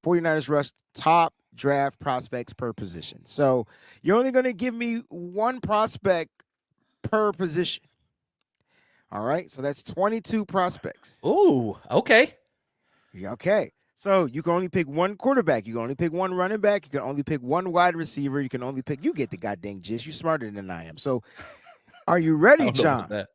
'49ers rush top draft prospects per position. So you're only going to give me one prospect per position. All right. So that's 22 prospects. Ooh, okay. Okay. So you can only pick one quarterback. You can only pick one running back. You can only pick one wide receiver. You can only pick. You get the goddamn gist. You're smarter than I am. So are you ready, John?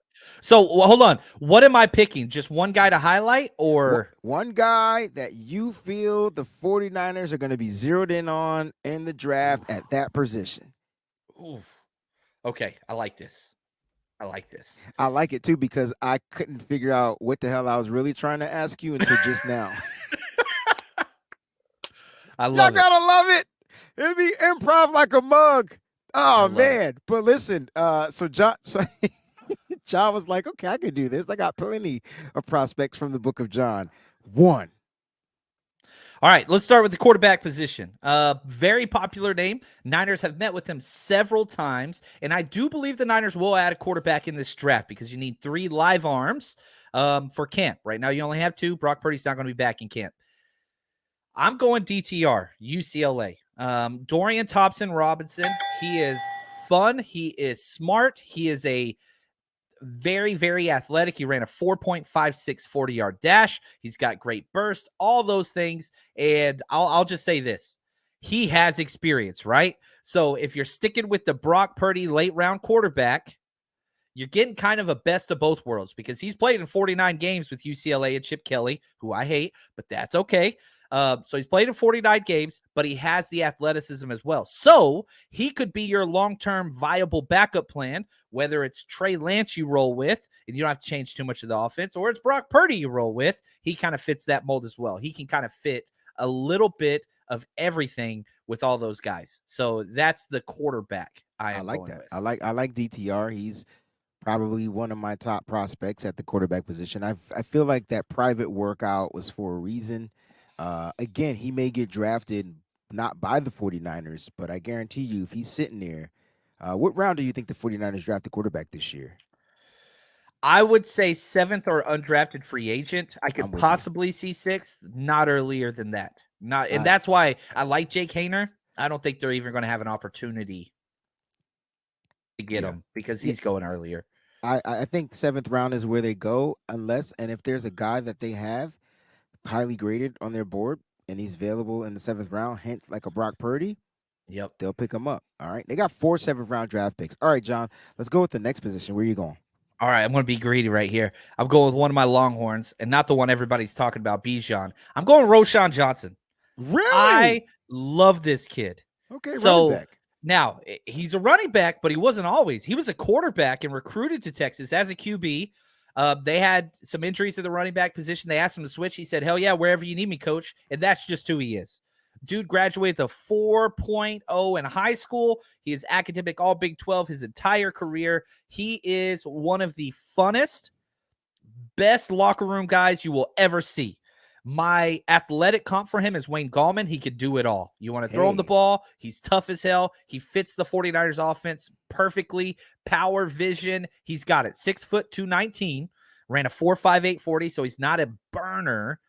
So hold on. What am I picking? Just one guy to highlight or one guy that you feel the 49ers are going to be zeroed in on in the draft at that position? Ooh. Okay. I like this. I like this. I like it too because I couldn't figure out what the hell I was really trying to ask you until just now. I love Y'all gotta love it. It'd be improv like a mug. Oh man. But listen, so John was like, okay, I can do this. I got plenty of prospects from the book of John. One. All right, let's start with the quarterback position. Very popular name. Niners have met with him several times, and I do believe the Niners will add a quarterback in this draft because you need 3 live arms for camp. Right now, you only have 2. Brock Purdy's not going to be back in camp. I'm going DTR, UCLA. Dorian Thompson-Robinson, he is fun. He is smart. He is a very, very athletic. He ran a 4.56 40-yard dash. He's got great burst, all those things. And I'll just say this. He has experience, right? So if you're sticking with the Brock Purdy late round quarterback, you're getting kind of a best of both worlds because he's played in 49 games with UCLA and Chip Kelly, who I hate, but that's okay. So he's played in 49 games, but he has the athleticism as well. So he could be your long-term viable backup plan, whether it's Trey Lance you roll with, and you don't have to change too much of the offense, or it's Brock Purdy you roll with. He kind of fits that mold as well. He can kind of fit a little bit of everything with all those guys. So that's the quarterback I like that. With. I like DTR. He's probably one of my top prospects at the quarterback position. I feel like that private workout was for a reason. Again, he may get drafted not by the 49ers, but I guarantee you if he's sitting there, what round do you think the 49ers draft the quarterback this year? I would say 7th or undrafted free agent. I could possibly see 6th, not earlier than that. And that's why I like Jake Haener. I don't think they're even going to have an opportunity to get him because he's going earlier. I think 7th round is where they go unless and if there's a guy that they have highly graded on their board and he's available in the 7th round, hence like a Brock Purdy, they'll pick him up. All right. They got 4 7th round draft picks. All right, John, let's go with the next position. Where are you going? All right, I'm going to be greedy right here. I'm going with one of my Longhorns and not the one everybody's talking about, Bijan. I'm going Roschon Johnson. Really? I love this kid. Okay, running back. Now, he's a running back, but he wasn't always. He was a quarterback and recruited to Texas as a QB. They had some injuries to the running back position. They asked him to switch. He said, hell yeah, wherever you need me, coach. And that's just who he is. Dude graduated with a 4.0 in high school. He is academic all Big 12 his entire career. He is one of the funnest, best locker room guys you will ever see. My athletic comp for him is Wayne Gallman. He could do it all. You want to throw him the ball. He's tough as hell. He fits the 49ers offense perfectly. Power, vision. He's got it. 6 foot 219. Ran a 4.58 40, so he's not a burner.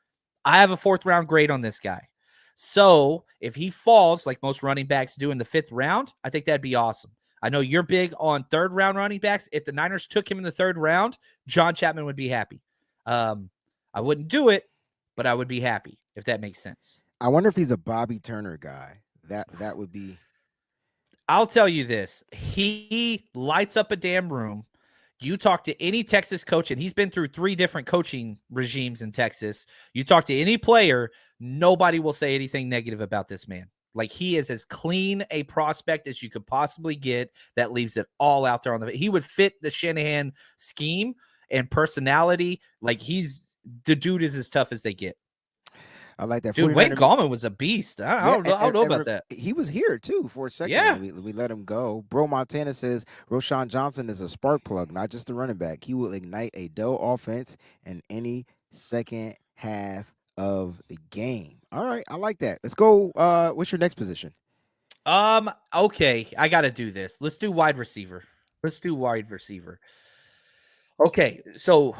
I have a 4th round grade on this guy. So if he falls like most running backs do in the 5th round, I think that'd be awesome. I know you're big on 3rd round running backs. If the Niners took him in the 3rd round, John Chapman would be happy. I wouldn't do it, but I would be happy if that makes sense. I wonder if he's a Bobby Turner guy. That would be. I'll tell you this. He lights up a damn room. You talk to any Texas coach, and he's been through 3 different coaching regimes in Texas. You talk to any player, nobody will say anything negative about this man. Like, he is as clean a prospect as you could possibly get that leaves it all out there on the – he would fit the Shanahan scheme and personality. Like, the dude is as tough as they get. I like that. Dude, Wayne Gallman was a beast. I don't know about that. He was here, too, for a second. Yeah. We let him go. Bro Montana says Roschon Johnson is a spark plug, not just a running back. He will ignite a dull offense in any second half of the game. All right, I like that. Let's go. What's your next position? Okay, I got to do this. Let's do wide receiver. Let's do wide receiver. Okay, so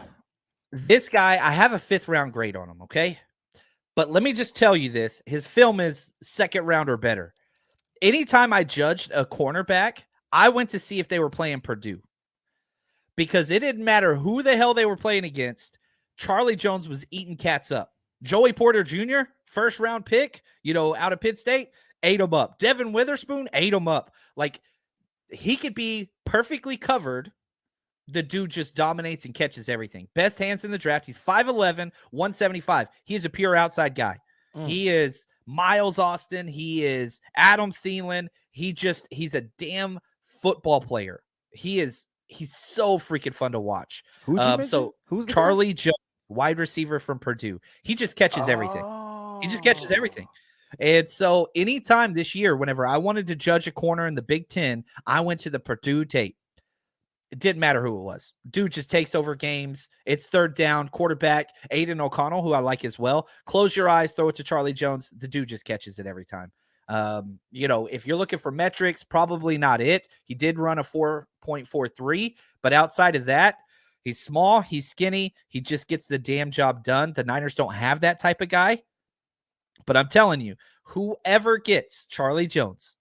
this guy, I have a 5th round grade on him, okay? But let me just tell you this, his film is 2nd round or better. Anytime I judged a cornerback, I went to see if they were playing Purdue because it didn't matter who the hell they were playing against. Charlie Jones was eating cats up. Joey Porter Jr., 1st round pick, out of Pitt State, ate him up. Devin Witherspoon ate him up. Like, he could be perfectly covered. The dude just dominates and catches everything. Best hands in the draft. He's 5'11", 175. He is a pure outside guy. Mm. He is Miles Austin. He is Adam Thielen. He's a damn football player. He's so freaking fun to watch. Who'd you mention? So Who's the guy? Charlie Jones, wide receiver from Purdue. He just catches everything. He just catches Oh, everything. And so anytime this year, whenever I wanted to judge a corner in the Big Ten, I went to the Purdue tape. It didn't matter who it was. Dude just takes over games. It's 3rd down. Quarterback, Aiden O'Connell, who I like as well. Close your eyes, throw it to Charlie Jones. The dude just catches it every time. If you're looking for metrics, probably not it. He did run a 4.43, but outside of that, he's small, he's skinny, he just gets the damn job done. The Niners don't have that type of guy. But I'm telling you, whoever gets Charlie Jones,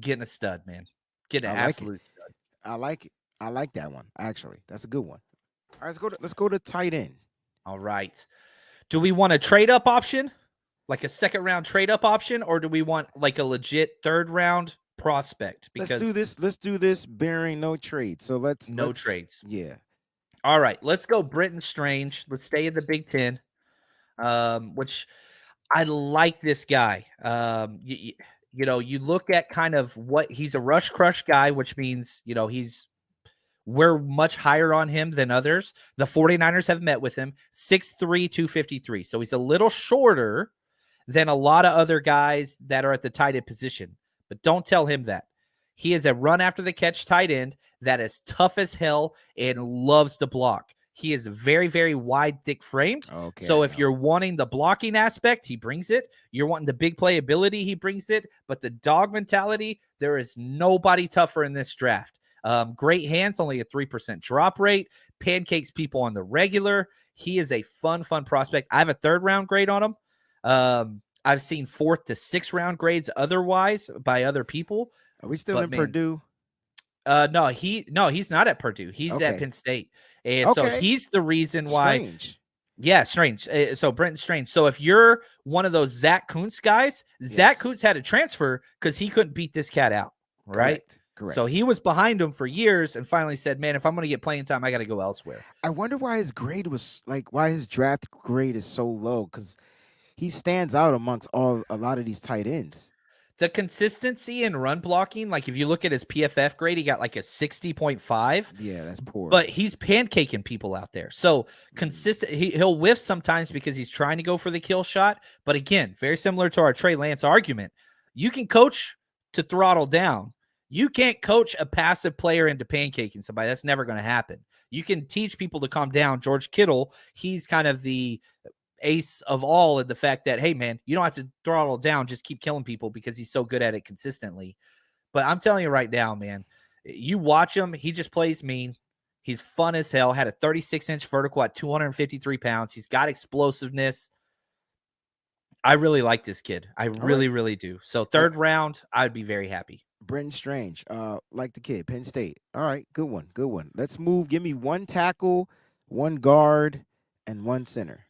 getting a stud, man. Getting I an like it. absolute stud. I like it. I like that one. Actually, that's a good one. All right, let's go to tight end. All right. Do we want a trade up option, like a 2nd round trade up option, or do we want like a legit 3rd round prospect? Let's do Because this. Let's do this bearing no trade. So no let's trades. yeah. All right, let's go Britton Strange. Let's stay in the Big Ten, which I like this guy. You look at kind of what he's a rush crush guy, which means, we're much higher on him than others. The 49ers have met with him, 6'3", 253. So he's a little shorter than a lot of other guys that are at the tight end position. But don't tell him that. He is a run after the catch tight end that is tough as hell and loves to block. He is very, very wide, thick framed. Okay, I So if know. you're wanting the blocking aspect, he brings it. You're wanting the big playability, he brings it. But the dog mentality, there is nobody tougher in this draft. Great hands, only a 3% drop rate. Pancakes people on the regular. He is a fun prospect. I have a 3rd round grade on him. I've seen 4th to 6th round grades otherwise by other people. Are we still But in man, Purdue? he's not at Purdue. He's at Okay. Penn State. And so Okay. he's the reason why. Strange. Yeah, Strange. So Brenton Strange. So if you're one of those Zach Kuntz guys, Zach Yes. Kuntz had to transfer because he couldn't beat this cat out, right? Correct. So Correct. he was behind him for years and finally said, man, if I'm going to get playing time, I got to go elsewhere. I wonder why his grade was like why his draft grade is so low because he stands out amongst a lot of these tight ends. The consistency in run blocking, like if you look at his PFF grade, he got like a 60.5, Yeah, that's poor. but he's pancaking people out there. So Mhm. consistent, he'll whiff sometimes because he's trying to go for the kill shot. But again, very similar to our Trey Lance argument. You can coach to throttle down. You can't coach a passive player into pancaking somebody. That's never going to happen. You can teach people to calm down. George Kittle, he's kind of the ace of all in the fact that, hey, man, you don't have to throttle down. Just keep killing people because he's so good at it consistently. But I'm telling you right now, man, you watch him. He just plays mean. He's fun as hell. Had a 36-inch vertical at 253 pounds. He's got explosiveness. I really like this kid. I All right. really, really do. So Uh, 3rd round, I'd be very happy. Brenton Strange. Like the kid, Penn State. All right, good one. Good one. Let's move. Give me one tackle, one guard, and one center.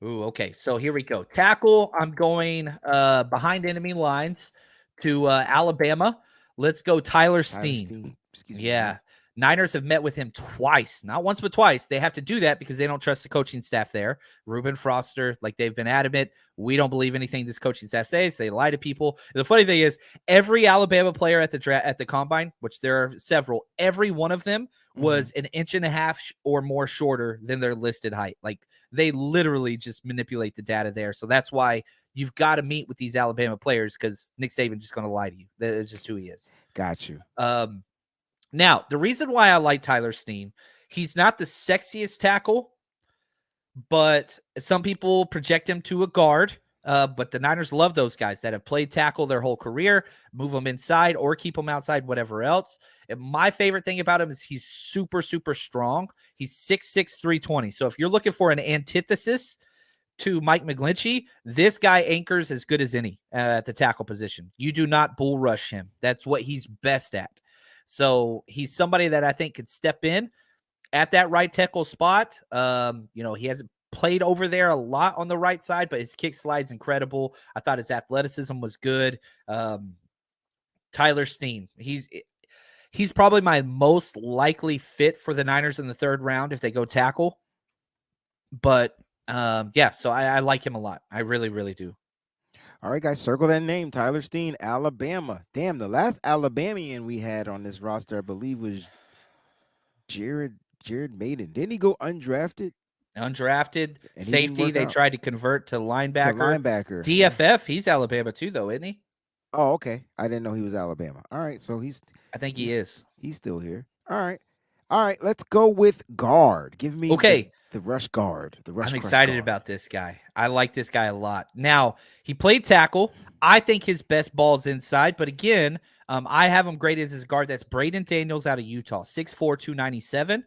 Ooh, okay. So here we go. Tackle, I'm going behind enemy lines to Alabama. Let's go Tyler Tyler Steen. Steen. Excuse me. Yeah. Niners have met with him twice, not once, but twice. They have to do that because they don't trust the coaching staff there. Reuben Foster, like they've been adamant. We don't believe anything this coaching staff says. They lie to people. And the funny thing is, every Alabama player at the combine, which there are several, every one of them was an inch and a half or more shorter than their listed height. Like they literally just manipulate the data there. So that's why you've got to meet with these Alabama players because Nick Saban's just going to lie to you. That is just who he is. Got you. Now, the reason why I like Tyler Steen, he's not the sexiest tackle, but some people project him to a guard. But the Niners love those guys that have played tackle their whole career, move them inside or keep them outside, whatever else. And my favorite thing about him is he's super, super strong. He's 6'6", 320. So if you're looking for an antithesis to Mike McGlinchey, this guy anchors as good as any at the tackle position. You do not bull rush him. That's what he's best at. So he's somebody that I think could step in at that right tackle spot. He hasn't played over there a lot on the right side, but his kick slide's incredible. I thought his athleticism was good. Tyler Steen, he's probably my most likely fit for the Niners in the third round if they go tackle. But so I like him a lot. I really, really do. All right, guys, circle that name, Tyler Steen, Alabama. Damn, the last Alabamian we had on this roster, I believe, was Jared Maiden. Didn't he go undrafted? Undrafted And he didn't safety, work they out. tried to convert to It's a linebacker. linebacker. Yeah. DFF, he's Alabama too, though, isn't he? Oh, okay. I didn't know he was Alabama. All right, so I think he he's is. he's still here. All right. All right, let's go with guard. Give me Okay, the rush guard, the rush I'm crush excited guard. about this guy. I like this guy a lot. Now, he played tackle. I think his best ball's inside, but again, I have him graded as his guard. That's Braden Daniels out of Utah, 6'4", 297.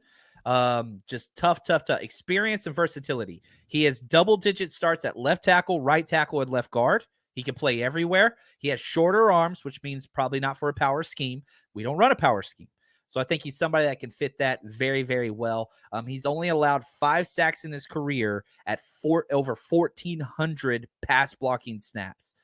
Just tough. Experience and versatility. He has double-digit starts at left tackle, right tackle, and left guard. He can play everywhere. He has shorter arms, which means probably not for a power scheme. We don't run a power scheme. So I think he's somebody that can fit that very, very well. He's only allowed 5 sacks in his career at over 1,400 pass blocking snaps.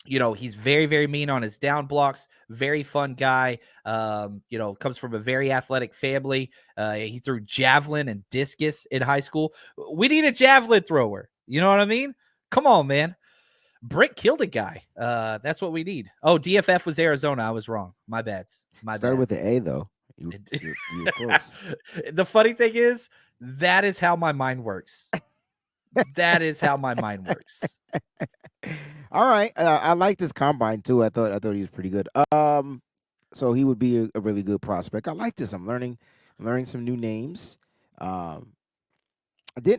He's very, very mean on his down blocks. Very fun guy. Comes from a very athletic family. He threw javelin and discus in high school. We need a javelin thrower. You know what I mean? Come on, man. Brick killed a guy. That's what we need. Oh, DFF was Arizona. I was wrong. My bads. Started with the A though. You were close. The funny thing is, that is how my mind works. That is how my mind works. All right, I like this combine too. I thought he was pretty good. So he would be a really good prospect. I like this. I'm learning some new names. Um,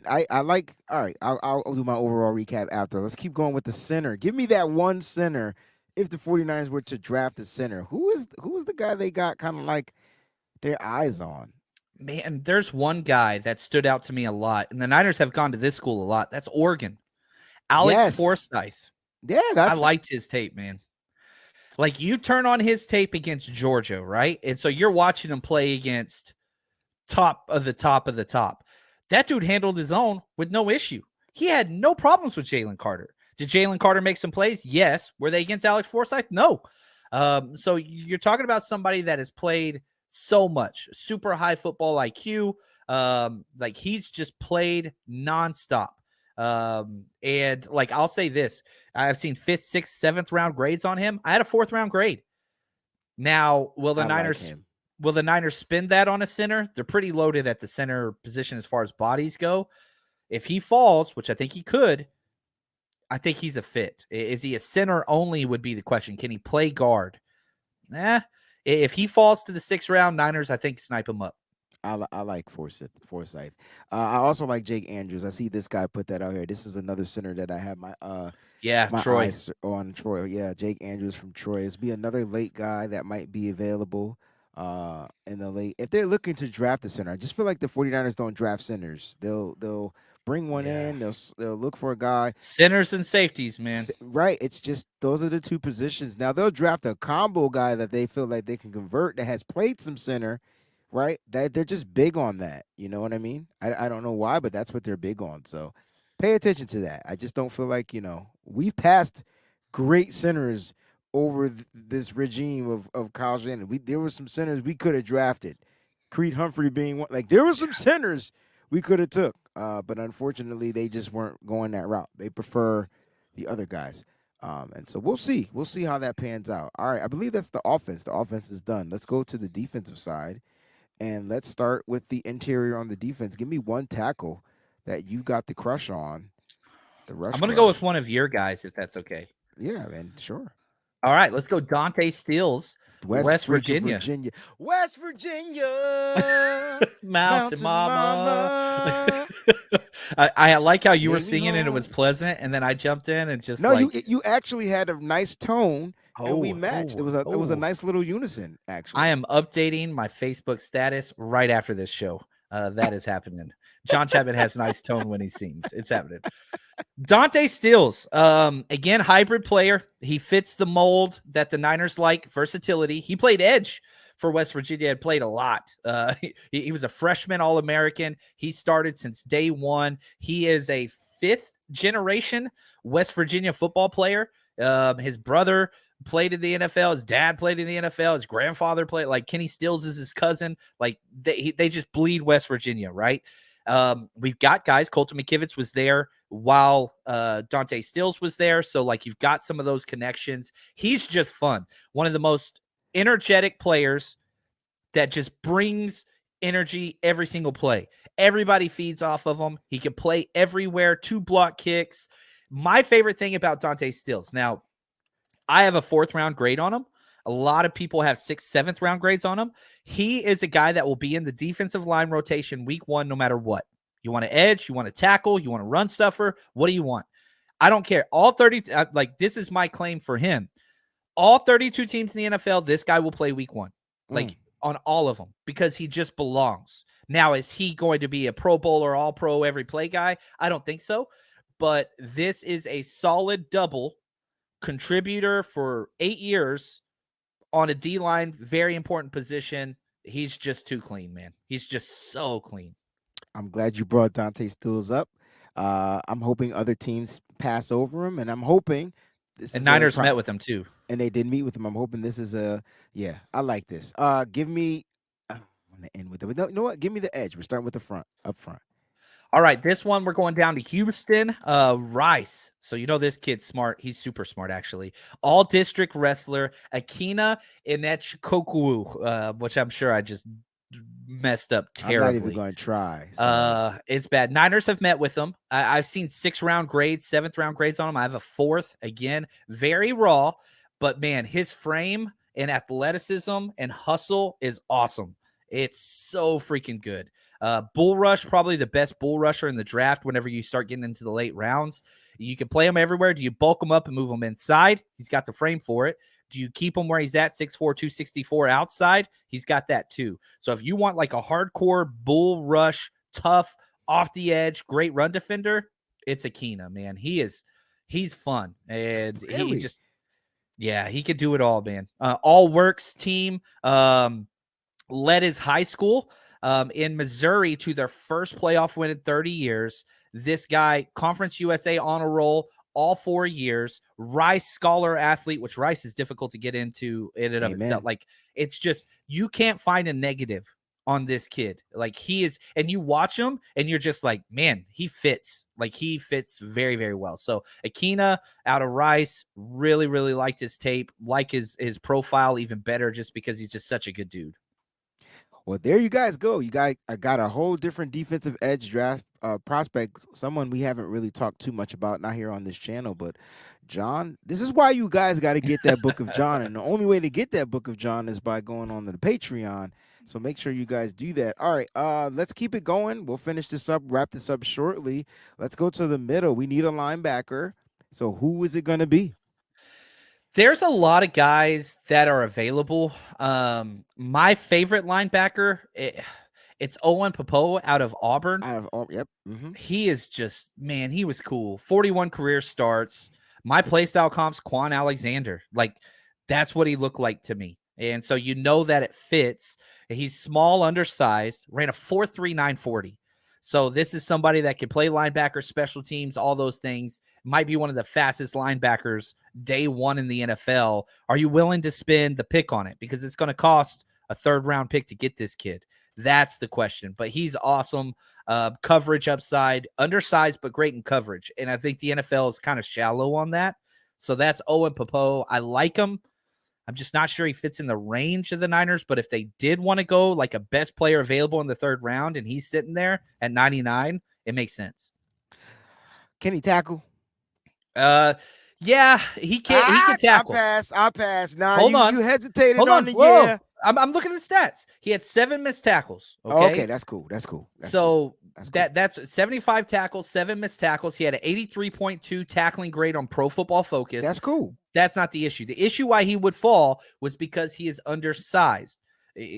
I like. All right, I'll do my overall recap after. Let's keep going with the center. Give me that one center. If the 49ers were to draft a center, who is the guy they got kind of like their eyes on? Man, there's one guy that stood out to me a lot, and the Niners have gone to this school a lot. That's Oregon. Alex Yes. Forsyth. Yeah, I liked his tape, man. Like, you turn on his tape against Georgia, right? And so you're watching him play against top of the top of the top. That dude handled his own with no issue. He had no problems with Jalen Carter. Did Jalen Carter make some plays? Yes. Were they against Alex Forsyth? No. So you're talking about somebody that has played so much, super high football IQ. Like, he's just played nonstop. And like, I'll say this, I've seen 5th, 6th, 7th round grades on him. I had a 4th round grade. Now, will the I like Niners him. will the Niners spend that on a center? They're pretty loaded at the center position as far as bodies go. If he falls, which I think he could, I think he's a fit. Is he a center only would be the question. Can he play guard? If he falls to the 6th round, Niners, I think, snipe him up. I like Forsyth. I also like Jake Andrews. I see this guy put that out here. This is another center that I have Yeah, my Troy. eyes on. Troy. Yeah, Jake Andrews from Troy. It's be another late guy that might be available in the late. If they're looking to draft a center, I just feel like the 49ers don't draft centers. They'll bring one Yeah. in. They'll look for a guy. Centers and safeties, man. Right. It's just those are the two positions. Now they'll draft a combo guy that they feel like they can convert that has played some center, right? That they're just big on that. You know what I mean? I don't know why, but that's what they're big on. So pay attention to that. I just don't feel like, we've passed great centers over this regime of Kyle Shanahan. There were some centers we could have drafted. Creed Humphrey being one. Like, there were some centers we could have took. But unfortunately they just weren't going that route. They prefer the other guys. And so we'll see. We'll see how that pans out. All right. I believe that's the offense. The offense is done. Let's go to the defensive side. And let's start with the interior on the defense. Give me one tackle that you got the crush on, the rush I'm going to go with crush. one of your guys, if that's okay. Yeah, man, sure. All right, let's go. Dante Steele, West West freaking Virginia. Virginia. West Virginia. Mountain Mountain Mama. Mama. I like how you were Take me singing and it was home. pleasant, and then I jumped in and just No, you like, you actually had a nice tone and we oh, matched. oh, It was a oh. nice little unison, I actually. am updating my Facebook status right after this show. That is happening. John Chapman has nice tone when he sings. It's happening. Dante Steele, again, hybrid player. He fits the mold that the Niners like, versatility. He played edge for West Virginia, had played a lot. He was a freshman All-American. He started since day one. He is a fifth generation West Virginia football player. His brother played in the NFL. His dad played in the NFL. His grandfather played. Like Kenny Stills is his cousin. Like they just bleed West Virginia, right? We've got guys. Colton McKivitz was there while Dante Stills was there. So, like, you've got some of those connections. He's just fun. One of the most energetic players that just brings energy every single play. Everybody feeds off of him. He can play everywhere, 2 block kicks. My favorite thing about Dante Stills. Now, I have a 4th round grade on him. A lot of people have 6th, 7th round grades on him. He is a guy that will be in the defensive line rotation week 1, no matter what. You want to edge, you want to tackle, you want to run stuffer. What do you want? I don't care. All 30, this is my claim for him. All 32 teams in the NFL, this guy will play week 1, Mm. like on all of them, because he just belongs. Now, is he going to be a Pro Bowl or all pro every play guy? I don't think so. But this is a solid double contributor for 8 years on a D line, very important position. He's just too clean, man. He's just so clean. I'm glad you brought Dante Stills up. I'm hoping other teams pass over him, and I'm hoping this And is a Niners met process. with him too. And they did meet with him. I'm hoping this is a yeah. I like this. Give me. I'm gonna end with it. No, you know what? Give me the edge. We're starting with the front up front. All right, this one we're going down to Houston. Rice. So you know this kid's smart. He's super smart, actually. All district wrestler Akina Inechukwu, which I'm sure I just messed up I'm not even terribly. going to try. So It's bad. Niners have met with him. I've seen 6th round grades, 7th round grades on him. I have a 4th. Again, very raw, but man, his frame and athleticism and hustle is awesome. It's so freaking good. Bull rush, probably the best bull rusher in the draft. Whenever you start getting into the late rounds, you can play him everywhere. Do you bulk him up and move him inside? He's got the frame for it. Do you keep him where he's at, 6'4", 264 outside? He's got that too. So if you want like a hardcore bull rush, tough, off the edge, great run defender, it's Akina, man. He's fun. And he really, just, yeah, he could do it all, man. All works team. Led his high school in Missouri to their first playoff win in 30 years. This guy, Conference USA on a roll all 4 years. Rice scholar athlete, which Rice is difficult to get into in and of itself. amen. Like, it's just, you can't find a negative on this kid. Like, he is, and you watch him and you're just like, man, he fits. Like, he fits very, very well. So Akina out of Rice, really, really liked his tape, like his profile even better, just because he's just such a good dude. Well, there you guys go. I got a whole different defensive edge draft prospect, someone we haven't really talked too much about, not here on this channel. But John, this is why you guys got to get that book of John, and the only way to get that book of John is by going on to the Patreon. So make sure you guys do that. All right, let's keep it going. We'll finish this up, wrap this up shortly. Let's go to the middle. We need a linebacker. So who is it going to be? There's a lot of guys that are available. My favorite linebacker, it's Owen Popo out of Auburn. Out of yep. Mm-hmm. He is just, man, he was cool. 41 career starts. My playstyle comps, Quan Alexander. Like, that's what he looked like to me. And so you know that it fits. He's small, undersized, ran a 4.3 940. So this is somebody that can play linebacker, special teams, all those things. Might be one of the fastest linebackers day one in the NFL. Are you willing to spend the pick on it? Because it's going to cost a 3rd-round pick to get this kid. That's the question. But he's awesome. Coverage upside, undersized, but great in coverage. And I think the NFL is kind of shallow on that. So that's Owen Popo. I like him. I'm just not sure he fits in the range of the Niners, but if they did want to go like a best player available in the 3rd round and he's sitting there at 99, it makes sense. Can he tackle? Uh, Yeah, he can I tackle. pass. I pass. Nah, Hold you on. hesitated Hold on on. the Whoa. yeah. I'm looking at the stats. He had 7 missed tackles. Oh, okay, Okay. that's cool. That's cool. That's cool. So That's cool. that's 75 tackles, 7 missed tackles. He had an 83.2 tackling grade on Pro Football Focus. That's cool. That's not the issue. The issue why he would fall was because he is undersized.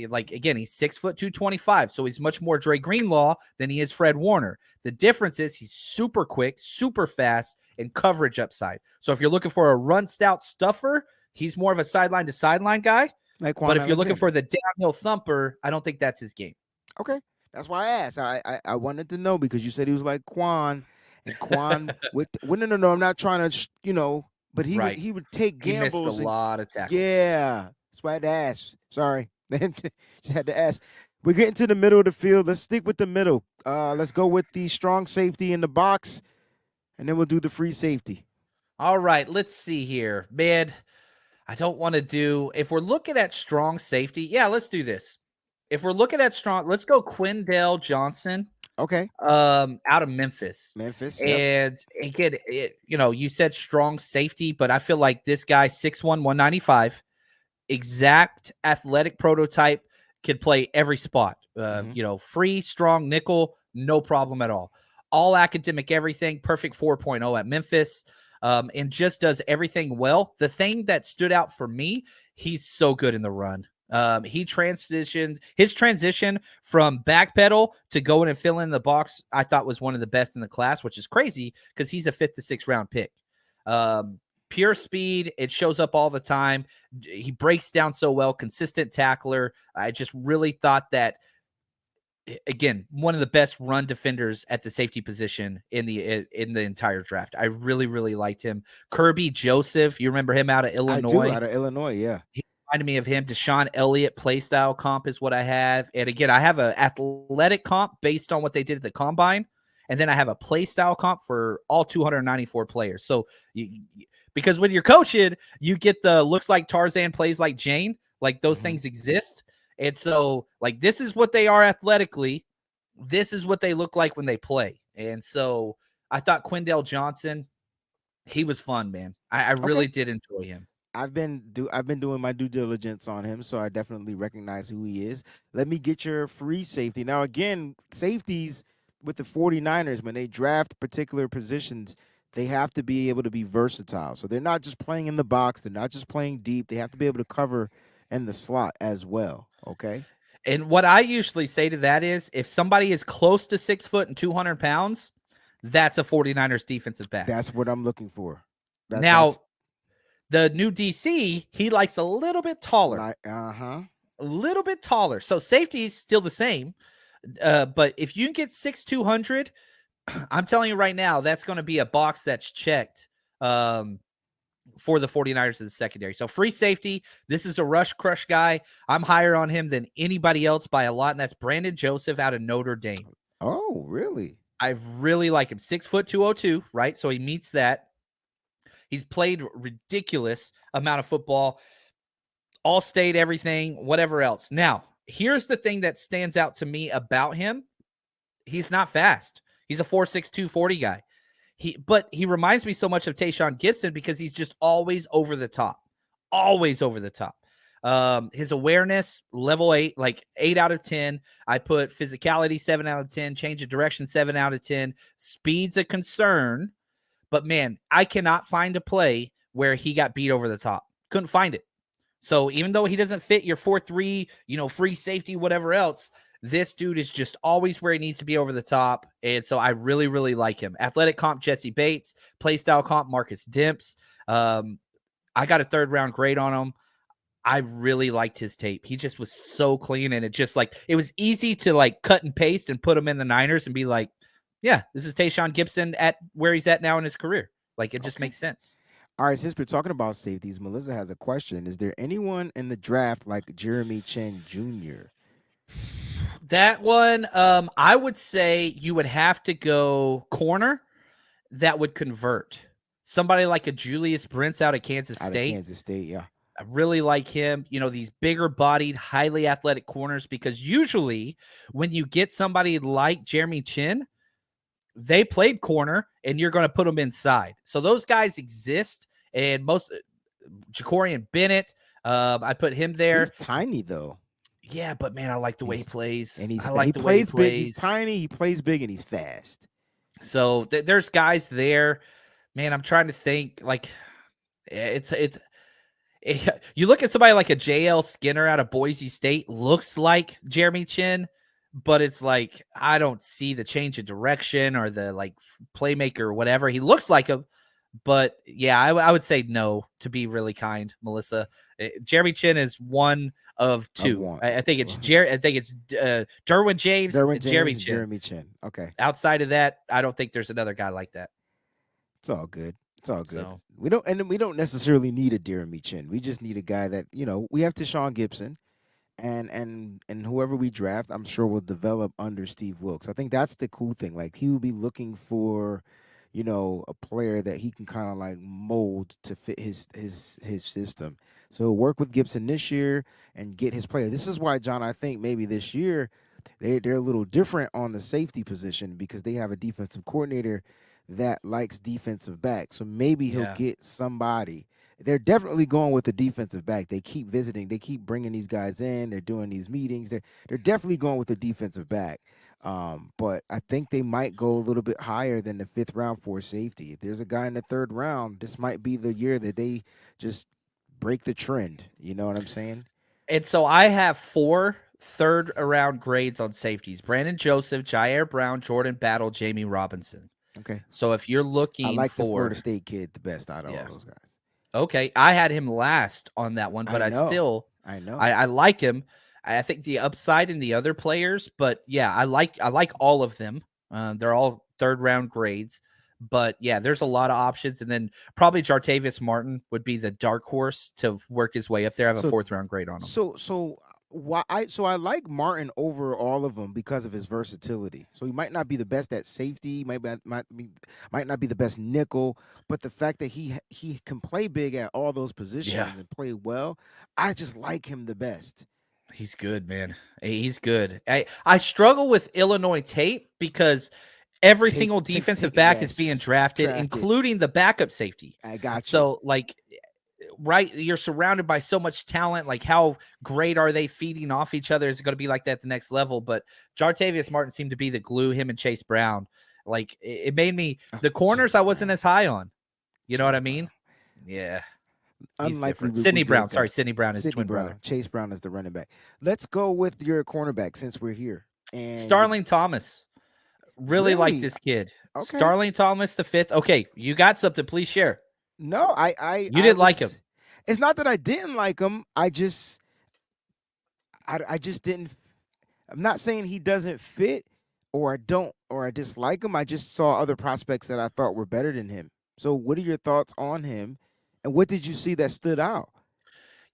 Like again, he's 6'2", 225, so he's much more Dre Greenlaw than he is Fred Warner. The difference is he's super quick, super fast, and coverage upside. So if you're looking for a run stout stuffer, he's more of a sideline to sideline guy. Like But Quan if you're looking for Alexander. the downhill thumper, I don't think that's his game. Okay, that's why I asked. I wanted to know because you said he was like Quan, and Quan with well, no. I'm not trying to but Right. he would take He missed a gambles and lot of tackles. yeah. That's why I had to ask. Sorry, just had to ask. We're getting to the middle of the field. Let's stick with the middle. Let's go with the strong safety in the box, and then we'll do the free safety. All right, let's see here. Man, I don't want to do, if we're looking at strong safety, yeah, let's do this. If we're looking at strong, let's go Quindale Johnson Okay, out of Memphis. Memphis. Yep. And again, you said strong safety, but I feel like this guy, 6'1", 195, exact athletic prototype, could play every spot. Hmm. Free, strong, nickel, no problem at all academic, everything, perfect 4.0 at Memphis, and just does everything well. The thing that stood out for me, he's so good in the run. His transition from backpedal to going and filling in the box, I thought was one of the best in the class, which is crazy because he's a 5th to 6th round pick. Pure speed, it shows up all the time. He breaks down so well, consistent tackler. I just really thought that, again, one of the best run defenders at the safety position in the entire draft. I really, really liked him. Kirby Joseph, you remember him out of I do Illinois? out of Illinois. Yeah. He reminded me of him. Deshaun Elliott playstyle comp is what I have. And again, I have an athletic comp based on what they did at the combine. And then I have a playstyle comp for all 294 players. So because when you're coaching, you get the looks like Tarzan, plays like Jane. Like those things exist. And so, like, this is what they are athletically. This is what they look like when they play. And so I thought Quindale Johnson, he was fun, man. I Okay. really did enjoy him. I've been doing my due diligence on him, so I definitely recognize who he is. Let me get your free safety. Now again, safeties with the 49ers, when they draft particular positions, they have to be able to be versatile. So they're not just playing in the box, they're not just playing deep. They have to be able to cover in the slot as well. Okay? And what I usually say to that is if somebody is close to 6 foot and 200 pounds, that's a 49ers defensive back. That's what I'm looking for. Now, That's the new DC, he likes a little bit taller. like A little bit taller. So safety is still the same. But if you can get 6'2", I'm telling you right now, that's going to be a box that's checked for the 49ers in the secondary. So free safety, this is a rush crush guy. I'm higher on him than anybody else by a lot, and that's Brandon Joseph out of Notre Dame. Oh, really? I really like him. 6 foot 202, right? So he meets that. He's played ridiculous amount of football, all state, everything, whatever else. Now, here's the thing that stands out to me about him. He's not fast. He's a 4'6", 240 guy. But he reminds me so much of Tayshaun Gibson because he's just always over the top. Always over the top. His awareness, level 8, like 8 out of 10. I put physicality 7 out of 10, change of direction 7 out of 10. Speed's a concern, but man, I cannot find a play where he got beat over the top. Couldn't find it. So even though he doesn't fit your 4-3, free safety, whatever else, this dude is just always where he needs to be over the top. And so I really, really like him. Athletic comp, Jesse Bates. Playstyle comp, Marcus Dimps. I got a 3rd round grade on him. I really liked his tape. He just was so clean, and it was easy to like cut and paste and put him in the Niners and be like, yeah, this is Tayshaun Gibson at where he's at now in his career. Like, it just Okay. makes sense. All right, since we're talking about safeties, Melissa has a question. Is there anyone in the draft like Jeremy Chin Jr.? That one, I would say you would have to go corner that would convert. Somebody like a Julius Brents out of Kansas Out of State. Kansas State, yeah. I really like him. These bigger bodied, highly athletic corners, because usually when you get somebody like Jeremy Chin, they played corner and you're going to put them inside. So those guys exist. and most Jacorian Bennett. I put him He's there. tiny though. Yeah, but man, I like the way he He's plays. and I he like the way he plays big. He's plays. tiny. He plays big, and he's fast. So there's guys there. Man, I'm trying to think. Like it's you look at somebody like a JL Skinner out of Boise State, looks like Jeremy Chin, but it's like I don't see the change of direction or the like playmaker or whatever. He looks like him, but yeah, I would say no to be really kind, Melissa. Jeremy Chin is one of Of two. one. I think it's I think it's Derwin James Derwin and Jeremy James and Chin. Jeremy Chin. Okay. Outside of that, I don't think there's another guy like that. It's all good. It's all good. So We don't necessarily need a Jeremy Chin. We just need a guy that, we have Deshaun Gibson and whoever we draft, I'm sure will develop under Steve Wilkes. I think that's the cool thing. Like he will be looking for, a player that he can kind of like mold to fit his system. So work with Gibson this year and get his player. This is why, John, I think maybe this year they're a little different on the safety position because they have a defensive coordinator that likes defensive back. So maybe he'll yeah. get somebody. They're definitely going with the defensive back. They keep visiting. They keep bringing these guys in. They're doing these meetings. They're definitely going with the defensive back. But I think they might go a little bit higher than the fifth round for safety. If there's a guy in the third round, this might be the year that they just break the trend. You know what I'm saying? And so I have 4 third round grades on safeties: Brandon Joseph, Jair Brown, Jordan Battle, Jamie Robinson. Okay. So if you're I looking like the Florida for, State kid the best out of all yeah, those guys. okay, I had him last on that one, but I I know. still I know. I like him. I think the upside in the other players, but yeah, I like all of them. They're all third round grades, but yeah, there's a lot of options, and then probably Jartavius Martin would be the dark horse to work his way up there. I have a So fourth round grade on him. so I like Martin over all of them because of his versatility. So he might not be the best at safety, might not be the best nickel, but the fact that he can play big at all those Yeah, positions and play well, I just like him the best. he's good, man. He's good. I struggle with Illinois tape because every Take single take defensive take back is being yes, drafted, drafted. including the backup safety. I got you. So, like, right, you're surrounded by so much talent. Like, how great are they feeding off each other? Is it going to be like that at the next level? But Jartavius Martin seemed to be the glue. Him and Chase Brown. Like, it made me Oh, the corners Chase I wasn't Brown. as high on. You know what Chase I mean? Brown. Yeah, he's Unlikely different. we Sidney get Brown. it Sorry, done. Sidney Brown is Sidney twin brother. Brown. Chase Brown is the running back. Let's go with your cornerback since we're here. And you Starling Thomas. Really like really this kid. okay. Starling Thomas the fifth. Okay, you got something. Please share. No, I You I didn't like him. was. It's not that I didn't like him. I just didn't. I'm not saying he doesn't fit, or I don't, or I dislike him. I just saw other prospects that I thought were better than him. So, what are your thoughts on him, and what did you see that stood out?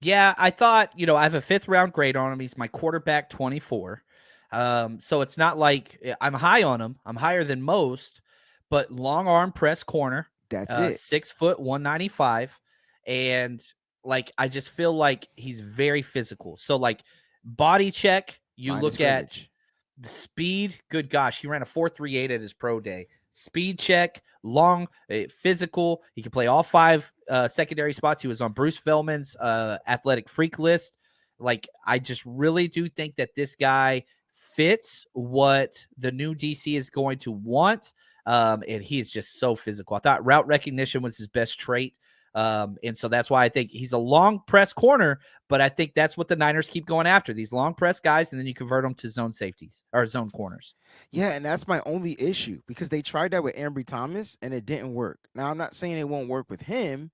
Yeah, I thought, I have a fifth round grade on him. He's my quarterback 24. So it's not like I'm high on him. I'm higher than most, but long arm press corner, That's it. 6 foot 195. And like I just feel like he's very physical. So like body check, you Line of look at scrimmage. the speed, good gosh, he ran a 4.38 at his pro day. Speed check, long, physical. He can play all 5 secondary spots. He was on Bruce Feldman's athletic freak list. Like, I just really do think that this guy fits what the new DC is going to want. And he is just so physical. I thought route recognition was his best trait. And so that's why I think he's a long press corner, but I think that's what the Niners keep going after, these long press guys, and then you convert them to zone safeties or zone corners. Yeah, and that's my only issue because they tried that with Ambry Thomas and it didn't work. Now, I'm not saying it won't work with him,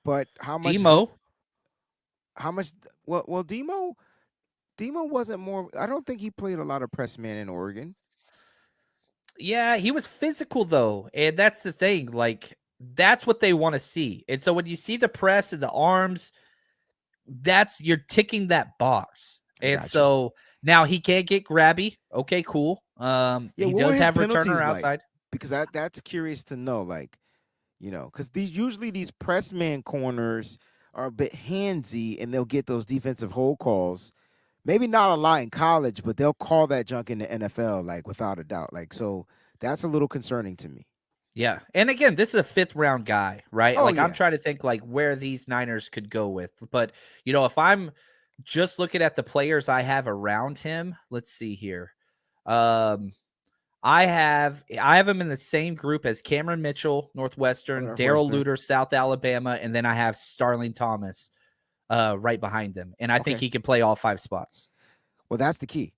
but Demo, how much? Well, Demo wasn't more. I don't think he played a lot of press man in Oregon. yeah, he was physical though, and that's the thing. Like, that's what they want to see. And so when you see the press and the arms, that's you're ticking that box. I And got you. so now he can't get grabby. Okay, cool. Yeah, He what were does his have returner penalties like? outside. Because that's curious to know. Like, because these press man corners are a bit handsy and they'll get those defensive hold calls. Maybe not a lot in college, but they'll call that junk in the NFL, like without a doubt. Like, so that's a little concerning to me. Yeah. And again, this is a fifth round guy, right? Oh Like I'm yeah. trying to think like where these Niners could go with. But if I'm just looking at the players I have around him, let's see here. Um I have him in the same group as Cameron Mitchell, Okay, Northwestern, Daryl Northwestern. Luter, South Alabama, and then I have Starling Thomas right behind them. And I think Okay. he can play all five spots. Well, that's the key.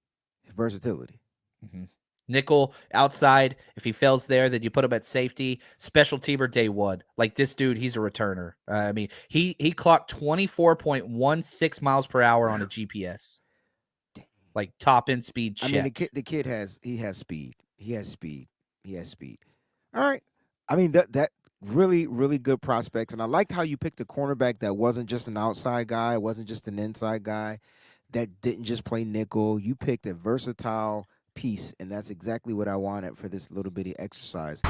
Versatility. Mhm. Nickel outside. If he fails there, then you put him at safety. Special teamer day one. Like this dude, he's a returner. I mean, he clocked 24.16 miles per hour on a GPS. Like top end speed I mean, the check. kid has speed. He has speed. He has speed. All right. I mean that really good prospects, and I liked how you picked a cornerback that wasn't just an outside guy, wasn't just an inside guy, that didn't just play nickel. You picked a versatile piece, and that's exactly what I wanted for this little bitty exercise.